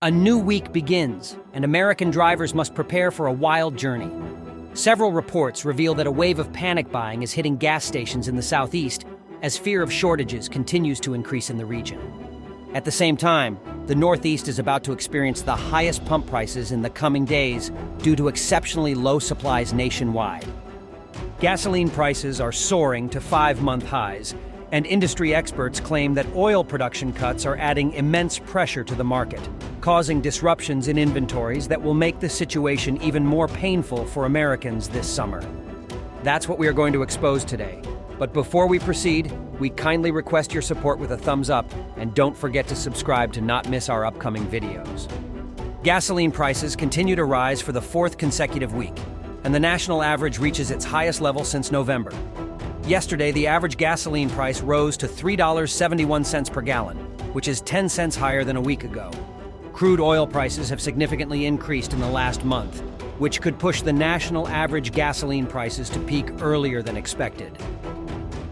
A new week begins, and American drivers must prepare for a wild journey. Several reports reveal that a wave of panic buying is hitting gas stations in the Southeast as fear of shortages continues to increase in the region. At the same time, the Northeast is about to experience the highest pump prices in the coming days due to exceptionally low supplies nationwide. Gasoline prices are soaring to 5-month highs, and industry experts claim that oil production cuts are adding immense pressure to the market, causing disruptions in inventories that will make the situation even more painful for Americans this summer. That's what we are going to expose today. But before we proceed, we kindly request your support with a thumbs up, and don't forget to subscribe to not miss our upcoming videos. Gasoline prices continue to rise for the fourth consecutive week, and the national average reaches its highest level since November. Yesterday, the average gasoline price rose to $3.71 per gallon, which is 10 cents higher than a week ago. Crude oil prices have significantly increased in the last month, which could push the national average gasoline prices to peak earlier than expected.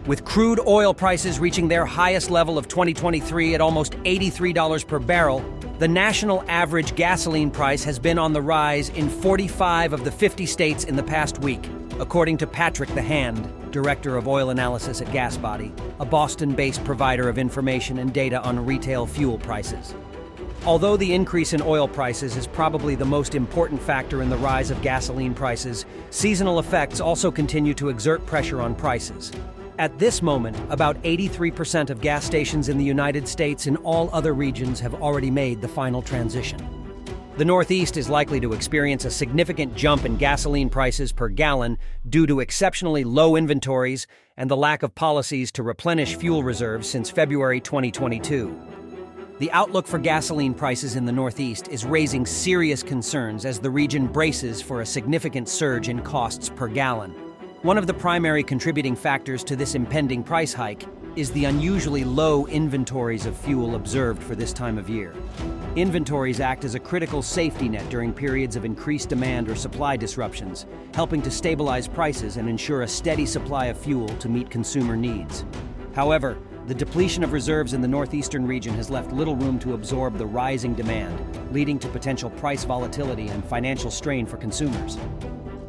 With crude oil prices reaching their highest level of 2023 at almost $83 per barrel, the national average gasoline price has been on the rise in 45 of the 50 states in the past week, according to Patrick the Hand, Director of Oil Analysis at GasBody, a Boston-based provider of information and data on retail fuel prices. Although the increase in oil prices is probably the most important factor in the rise of gasoline prices, seasonal effects also continue to exert pressure on prices. At this moment, about 83% of gas stations in the United States and all other regions have already made the final transition. The Northeast is likely to experience a significant jump in gasoline prices per gallon due to exceptionally low inventories and the lack of policies to replenish fuel reserves since February 2022. The outlook for gasoline prices in the Northeast is raising serious concerns as the region braces for a significant surge in costs per gallon. One of the primary contributing factors to this impending price hike is the unusually low inventories of fuel observed for this time of year. Inventories act as a critical safety net during periods of increased demand or supply disruptions, helping to stabilize prices and ensure a steady supply of fuel to meet consumer needs. However, the depletion of reserves in the northeastern region has left little room to absorb the rising demand, leading to potential price volatility and financial strain for consumers.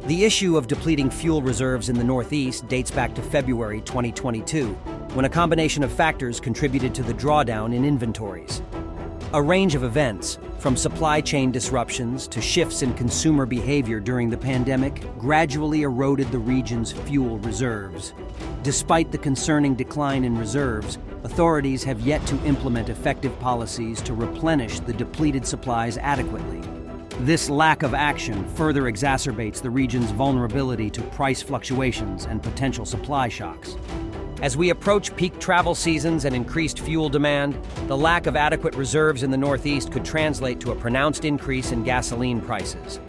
The issue of depleting fuel reserves in the Northeast dates back to February 2022, when a combination of factors contributed to the drawdown in inventories. A range of events, from supply chain disruptions to shifts in consumer behavior during the pandemic, gradually eroded the region's fuel reserves. Despite the concerning decline in reserves, authorities have yet to implement effective policies to replenish the depleted supplies adequately. This lack of action further exacerbates the region's vulnerability to price fluctuations and potential supply shocks. As we approach peak travel seasons and increased fuel demand, the lack of adequate reserves in the Northeast could translate to a pronounced increase in gasoline prices.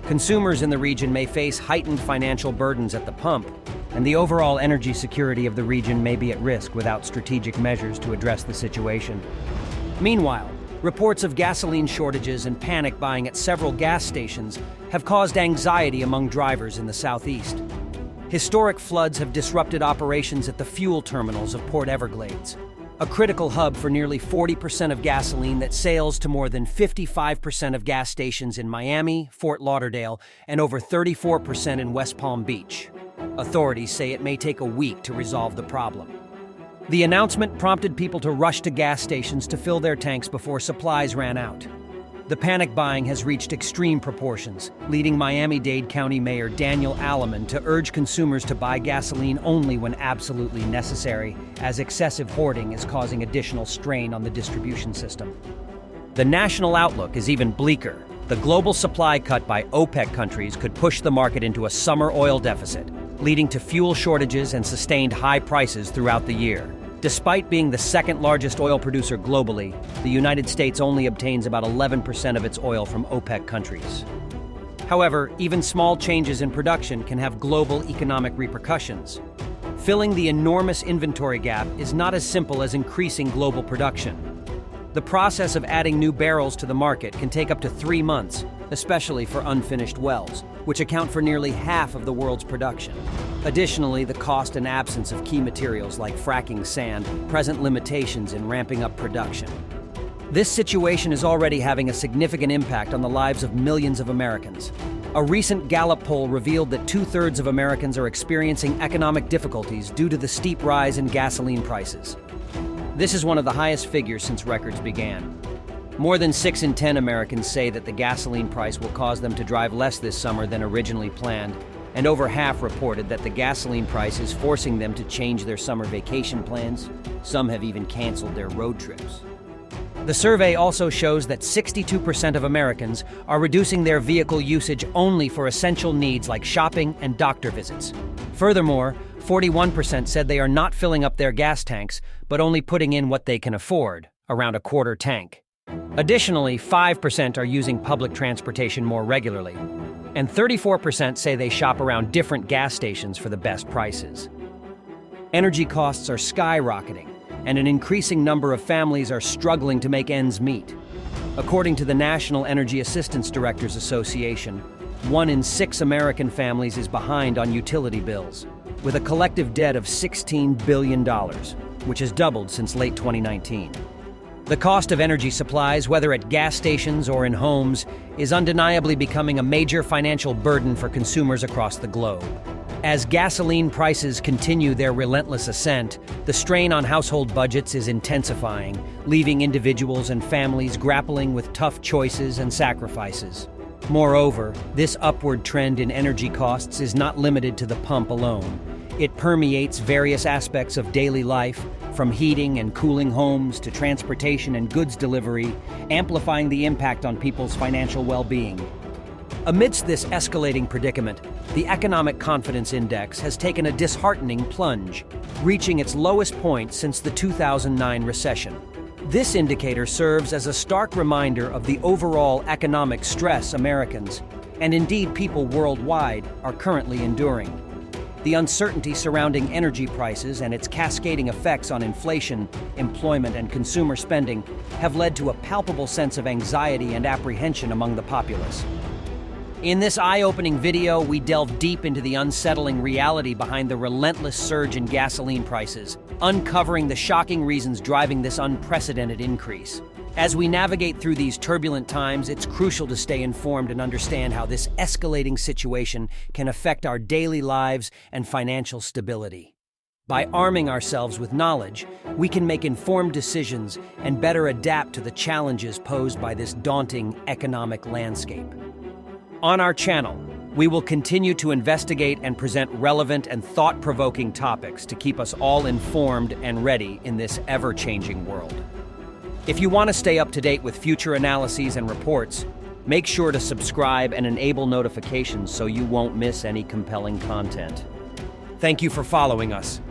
Consumers in the region may face heightened financial burdens at the pump, and the overall energy security of the region may be at risk without strategic measures to address the situation. Meanwhile, reports of gasoline shortages and panic buying at several gas stations have caused anxiety among drivers in the Southeast. Historic floods have disrupted operations at the fuel terminals of Port Everglades, a critical hub for nearly 40% of gasoline that sails to more than 55% of gas stations in Miami, Fort Lauderdale, and over 34% in West Palm Beach. Authorities say it may take a week to resolve the problem. The announcement prompted people to rush to gas stations to fill their tanks before supplies ran out. The panic buying has reached extreme proportions, leading Miami-Dade County Mayor Daniel Alleman to urge consumers to buy gasoline only when absolutely necessary, as excessive hoarding is causing additional strain on the distribution system. The national outlook is even bleaker. The global supply cut by OPEC countries could push the market into a summer oil deficit, leading to fuel shortages and sustained high prices throughout the year. Despite being the second largest oil producer globally, the United States only obtains about 11% of its oil from OPEC countries. However, even small changes in production can have global economic repercussions. Filling the enormous inventory gap is not as simple as increasing global production. The process of adding new barrels to the market can take up to 3 months, especially for unfinished wells, which account for nearly half of the world's production. Additionally, the cost and absence of key materials like fracking sand present limitations in ramping up production. This situation is already having a significant impact on the lives of millions of Americans. A recent Gallup poll revealed that 2/3 of Americans are experiencing economic difficulties due to the steep rise in gasoline prices. This is one of the highest figures since records began. More than 6 in 10 Americans say that the gasoline price will cause them to drive less this summer than originally planned, and over half reported that the gasoline price is forcing them to change their summer vacation plans. Some have even canceled their road trips. The survey also shows that 62% of Americans are reducing their vehicle usage only for essential needs like shopping and doctor visits. Furthermore, 41% said they are not filling up their gas tanks, but only putting in what they can afford, around a quarter tank. Additionally, 5% are using public transportation more regularly, and 34% say they shop around different gas stations for the best prices. Energy costs are skyrocketing, and an increasing number of families are struggling to make ends meet. According to the National Energy Assistance Directors Association, 1 in 6 American families is behind on utility bills, with a collective debt of $16 billion, which has doubled since late 2019. The cost of energy supplies, whether at gas stations or in homes, is undeniably becoming a major financial burden for consumers across the globe. As gasoline prices continue their relentless ascent, the strain on household budgets is intensifying, leaving individuals and families grappling with tough choices and sacrifices. Moreover, this upward trend in energy costs is not limited to the pump alone. It permeates various aspects of daily life, from heating and cooling homes to transportation and goods delivery, amplifying the impact on people's financial well-being. Amidst this escalating predicament, the Economic Confidence Index has taken a disheartening plunge, reaching its lowest point since the 2009 recession. This indicator serves as a stark reminder of the overall economic stress Americans, and indeed people worldwide, are currently enduring. The uncertainty surrounding energy prices and its cascading effects on inflation, employment, and consumer spending have led to a palpable sense of anxiety and apprehension among the populace. In this eye-opening video, we delve deep into the unsettling reality behind the relentless surge in gasoline prices, uncovering the shocking reasons driving this unprecedented increase. As we navigate through these turbulent times, it's crucial to stay informed and understand how this escalating situation can affect our daily lives and financial stability. By arming ourselves with knowledge, we can make informed decisions and better adapt to the challenges posed by this daunting economic landscape. On our channel, we will continue to investigate and present relevant and thought-provoking topics to keep us all informed and ready in this ever-changing world. If you want to stay up to date with future analyses and reports, make sure to subscribe and enable notifications so you won't miss any compelling content. Thank you for following us.